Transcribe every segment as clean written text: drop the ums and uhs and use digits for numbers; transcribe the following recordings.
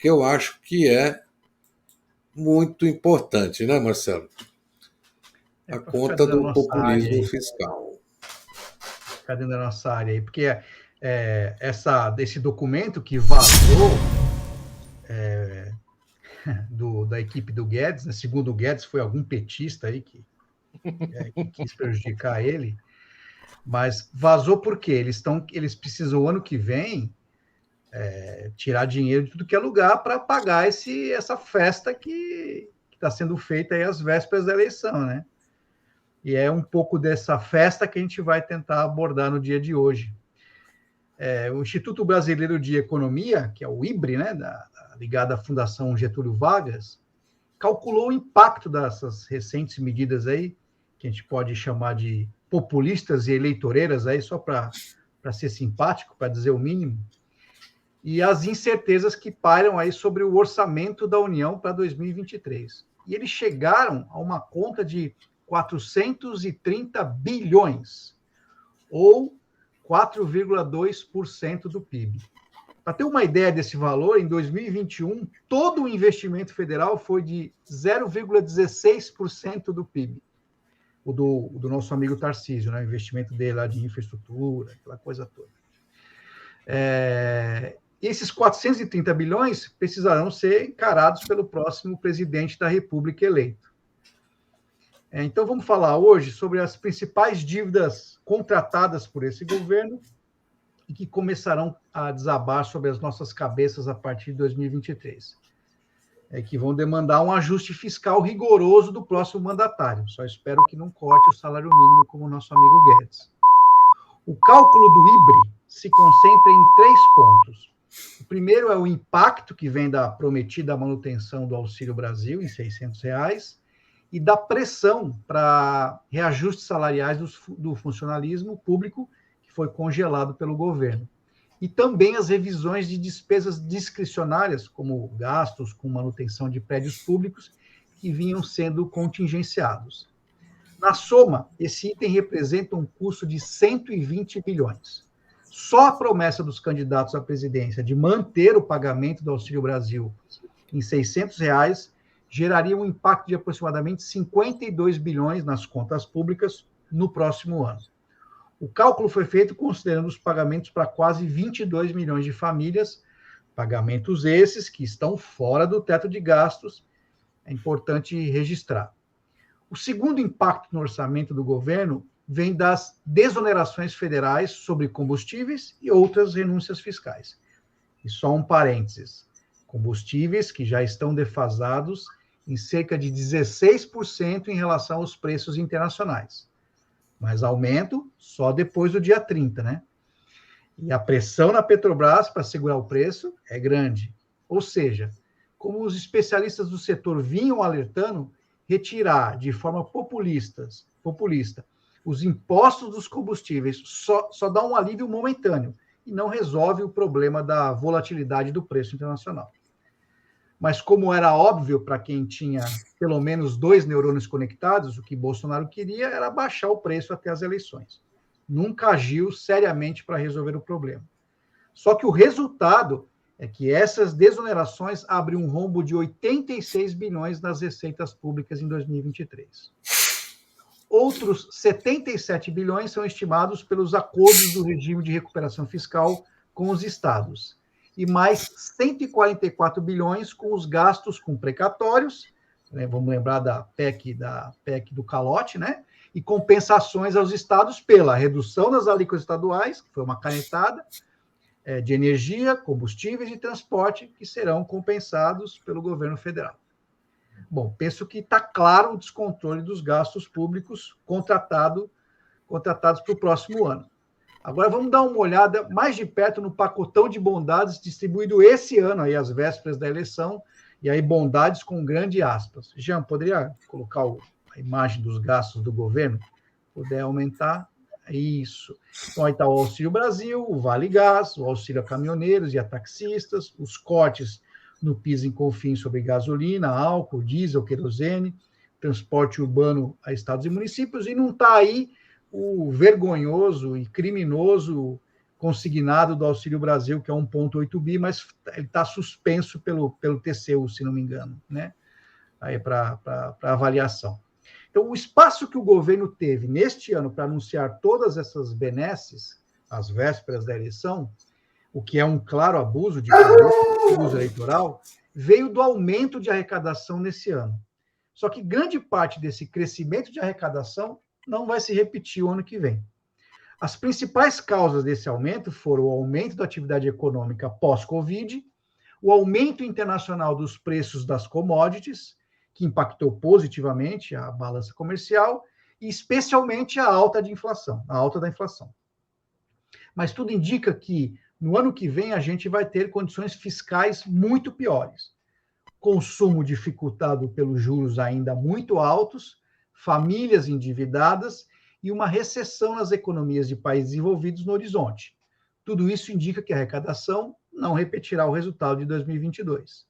que eu acho que é muito importante, né, Marcelo? A conta do populismo fiscal. Ficar dentro da nossa área aí, porque esse documento que vazou da equipe do Guedes, né, segundo o Guedes, foi algum petista aí que quis prejudicar ele, mas vazou por quê? Eles precisam, o ano que vem, tirar dinheiro de tudo que é lugar para pagar essa festa que está sendo feita aí às vésperas da eleição, né? E é um pouco dessa festa que a gente vai tentar abordar no dia de hoje. O Instituto Brasileiro de Economia, que é o IBRE, né, ligado à Fundação Getúlio Vargas, calculou o impacto dessas recentes medidas aí, que a gente pode chamar de populistas e eleitoreiras, aí, só para ser simpático, para dizer o mínimo, e as incertezas que pairam aí sobre o orçamento da União para 2023. E eles chegaram a uma conta de 430 bilhões, ou 4,2% do PIB. Para ter uma ideia desse valor, em 2021, todo o investimento federal foi de 0,16% do PIB. O do nosso amigo Tarcísio, né? O investimento dele lá de infraestrutura, aquela coisa toda. Esses 430 bilhões precisarão ser encarados pelo próximo presidente da República eleito. Então, vamos falar hoje sobre as principais dívidas contratadas por esse governo e que começarão a desabar sobre as nossas cabeças a partir de 2023. Que vão demandar um ajuste fiscal rigoroso do próximo mandatário. Só espero que não corte o salário mínimo como o nosso amigo Guedes. O cálculo do IBRE se concentra em 3 pontos. O primeiro é o impacto que vem da prometida manutenção do Auxílio Brasil em R$600 e da pressão para reajustes salariais do funcionalismo público que foi congelado pelo governo. E também as revisões de despesas discricionárias, como gastos com manutenção de prédios públicos, que vinham sendo contingenciados. Na soma, esse item representa um custo de 120 bilhões. Só a promessa dos candidatos à presidência de manter o pagamento do Auxílio Brasil em R$600 geraria um impacto de aproximadamente 52 bilhões nas contas públicas no próximo ano. O cálculo foi feito considerando os pagamentos para quase 22 milhões de famílias, pagamentos esses que estão fora do teto de gastos, é importante registrar. O segundo impacto no orçamento do governo vem das desonerações federais sobre combustíveis e outras renúncias fiscais. E só um parênteses, combustíveis que já estão defasados em cerca de 16% em relação aos preços internacionais. Mas aumento só depois do dia 30, né? E a pressão na Petrobras para segurar o preço é grande. Ou seja, como os especialistas do setor vinham alertando, retirar de forma populista os impostos dos combustíveis só dá um alívio momentâneo e não resolve o problema da volatilidade do preço internacional. Mas como era óbvio para quem tinha pelo menos 2 neurônios conectados, o que Bolsonaro queria era baixar o preço até as eleições. Nunca agiu seriamente para resolver o problema. Só que o resultado é que essas desonerações abrem um rombo de 86 bilhões nas receitas públicas em 2023. Outros 77 bilhões são estimados pelos acordos do regime de recuperação fiscal com os estados, e mais 144 bilhões com os gastos com precatórios, né, vamos lembrar da PEC do calote, né, e compensações aos estados pela redução das alíquotas estaduais, que foi uma canetada, de energia, combustíveis e transporte, que serão compensados pelo governo federal. Bom, penso que está claro o descontrole dos gastos públicos contratados para o próximo ano. Agora vamos dar uma olhada mais de perto no pacotão de bondades distribuído esse ano, aí às vésperas da eleição, e aí bondades com grande aspas. Jean, poderia colocar a imagem dos gastos do governo? Puder aumentar? Isso. Então aí está o Auxílio Brasil, o Vale Gás, o auxílio a caminhoneiros e a taxistas, os cortes no PIS e COFINS sobre gasolina, álcool, diesel, querosene, transporte urbano a estados e municípios, e não está aí o vergonhoso e criminoso consignado do Auxílio Brasil, que é 1,8 bi, mas ele está suspenso pelo TCU, se não me engano, né? Aí para avaliação. Então, o espaço que o governo teve neste ano para anunciar todas essas benesses, às vésperas da eleição, o que é um claro abuso de poder, uso eleitoral, veio do aumento de arrecadação nesse ano. Só que grande parte desse crescimento de arrecadação não vai se repetir o ano que vem. As principais causas desse aumento foram o aumento da atividade econômica pós-Covid, o aumento internacional dos preços das commodities, que impactou positivamente a balança comercial, e especialmente a alta da inflação. Mas tudo indica que no ano que vem a gente vai ter condições fiscais muito piores. Consumo dificultado pelos juros ainda muito altos, famílias endividadas e uma recessão nas economias de países desenvolvidos no horizonte. Tudo isso indica que a arrecadação não repetirá o resultado de 2022.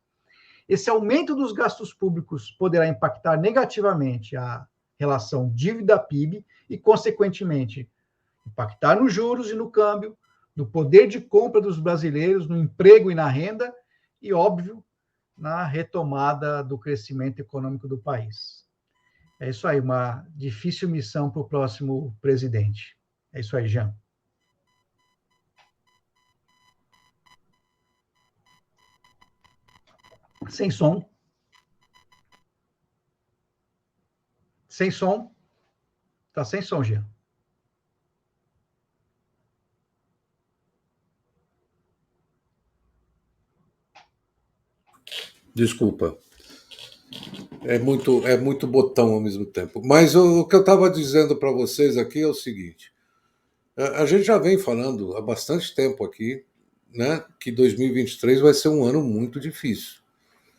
Esse aumento dos gastos públicos poderá impactar negativamente a relação dívida-PIB e, consequentemente, impactar nos juros e no câmbio, no poder de compra dos brasileiros, no emprego e na renda e, óbvio, na retomada do crescimento econômico do país. É isso aí, uma difícil missão para o próximo presidente. É isso aí, Jean. Sem som. Sem som. Tá sem som, Jean. Desculpa. É muito botão ao mesmo tempo. Mas o que eu estava dizendo para vocês aqui é o seguinte: a gente já vem falando há bastante tempo aqui, né, que 2023 vai ser um ano muito difícil.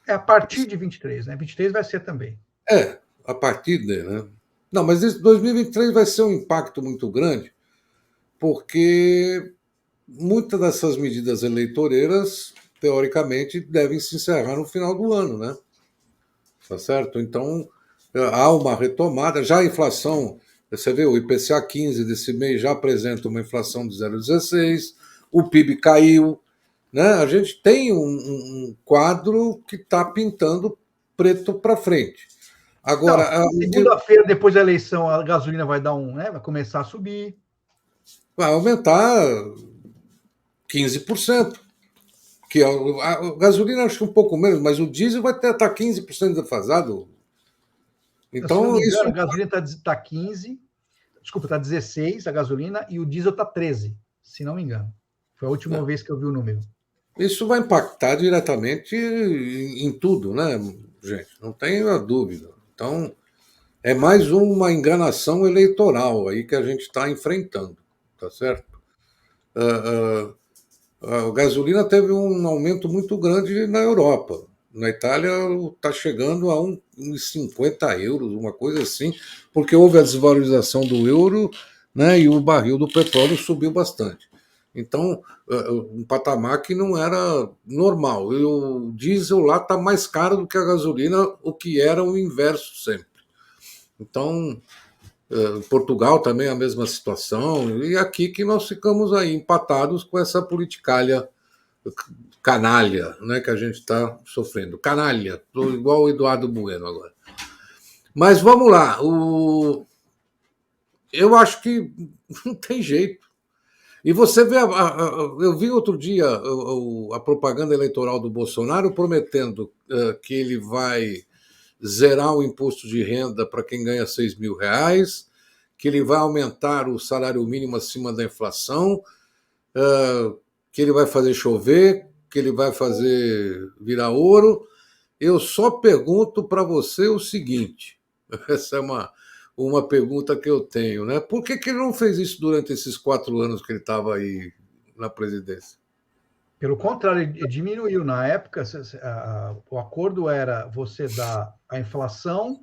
É a partir de 23, né? 23 vai ser também. A partir de, né? Não, mas 2023 vai ser um impacto muito grande, porque muitas dessas medidas eleitoreiras, teoricamente, devem se encerrar no final do ano, né? Tá certo? Então, há uma retomada. Já a inflação, você vê, o IPCA 15 desse mês já apresenta uma inflação de 0,16, o PIB caiu, né? A gente tem um quadro que está pintando preto para frente. Agora, segunda-feira, depois da eleição, a gasolina vai dar né? Vai começar a subir. Vai aumentar 15%. Que a gasolina acho que um pouco menos, mas o diesel vai estar 15% defasado. Então, isso. A gasolina está 15, desculpa, está 16 a gasolina e o diesel está 13, se não me engano. Foi a última vez que eu vi o número. Isso vai impactar diretamente em tudo, né, gente? Não tenha dúvida. Então, é mais uma enganação eleitoral aí que a gente está enfrentando, tá certo? A gasolina teve um aumento muito grande na Europa. Na Itália está chegando a uns 50 euros, uma coisa assim, porque houve a desvalorização do euro, né, e o barril do petróleo subiu bastante. Então, um patamar que não era normal. E o diesel lá está mais caro do que a gasolina, o que era o inverso sempre. Então, Portugal também é a mesma situação, e aqui que nós ficamos aí empatados com essa politicalha canalha, né, que a gente está sofrendo. Canalha, tô igual o Eduardo Bueno agora. Mas vamos lá, eu acho que não tem jeito. E você vê, eu vi outro dia a propaganda eleitoral do Bolsonaro prometendo que ele vai zerar o imposto de renda para quem ganha R$6.000, que ele vai aumentar o salário mínimo acima da inflação, que ele vai fazer chover, que ele vai fazer virar ouro. Eu só pergunto para você o seguinte, essa é uma pergunta que eu tenho, né? Por que ele não fez isso durante esses 4 anos que ele estava aí na presidência? Pelo contrário, ele diminuiu. Na época, o acordo era você dar a inflação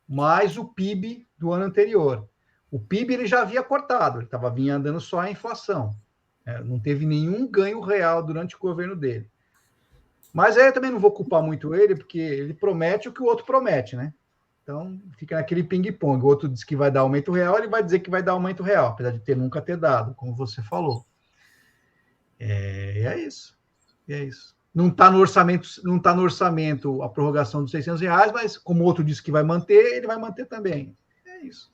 mais o PIB do ano anterior. O PIB ele já havia cortado, ele vinha andando só a inflação. Não teve nenhum ganho real durante o governo dele. Mas aí eu também não vou culpar muito ele, porque ele promete o que o outro promete, né? Então, fica naquele ping-pong. O outro diz que vai dar aumento real, ele vai dizer que vai dar aumento real, apesar de nunca ter dado, como você falou. É isso. É isso. Não está no orçamento, não tá no orçamento a prorrogação dos R$ 600, mas como o outro disse que vai manter, ele vai manter também. É isso.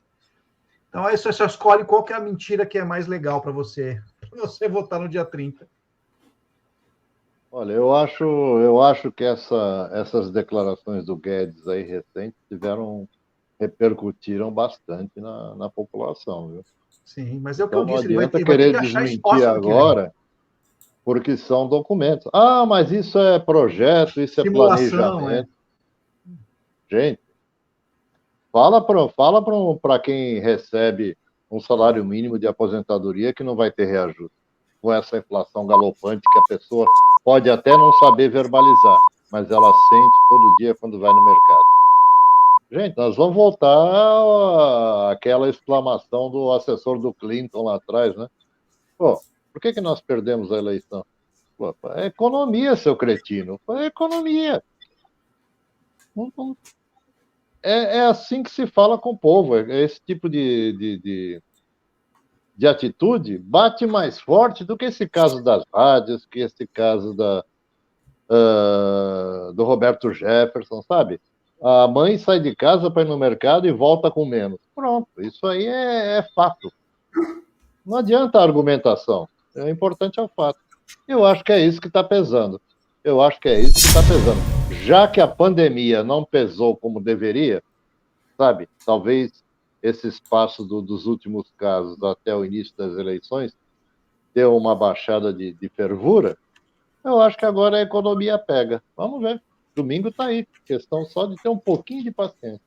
Então, aí você só escolhe qual que é a mentira que é mais legal para você votar no dia 30. Olha, eu acho que essas declarações do Guedes aí recentes repercutiram bastante na população, viu? Sim, mas é o que eu Então não disse, adianta ele vai ter querer que achar desmentir espaço ano que vem. agora, porque são documentos. Ah, mas isso é projeto, isso é Simulação, planejamento. Gente, fala para quem recebe um salário mínimo de aposentadoria que não vai ter reajuste. Com essa inflação galopante que a pessoa pode até não saber verbalizar, mas ela sente todo dia quando vai no mercado. Gente, nós vamos voltar àquela exclamação do assessor do Clinton lá atrás, né? Pô, por que nós perdemos a eleição? Pô, é economia, seu cretino. É economia. É assim que se fala com o povo. Esse tipo de atitude bate mais forte do que esse caso das rádios, que esse caso do Roberto Jefferson, sabe? A mãe sai de casa para ir no mercado e volta com menos. Pronto, isso aí é fato. Não adianta a argumentação. O importante é o fato. Eu acho que é isso que está pesando. Eu acho que é isso que está pesando. Já que a pandemia não pesou como deveria, sabe? Talvez esse espaço dos últimos casos até o início das eleições deu uma baixada de fervura. Eu acho que agora a economia pega. Vamos ver. Domingo está aí. Questão só de ter um pouquinho de paciência.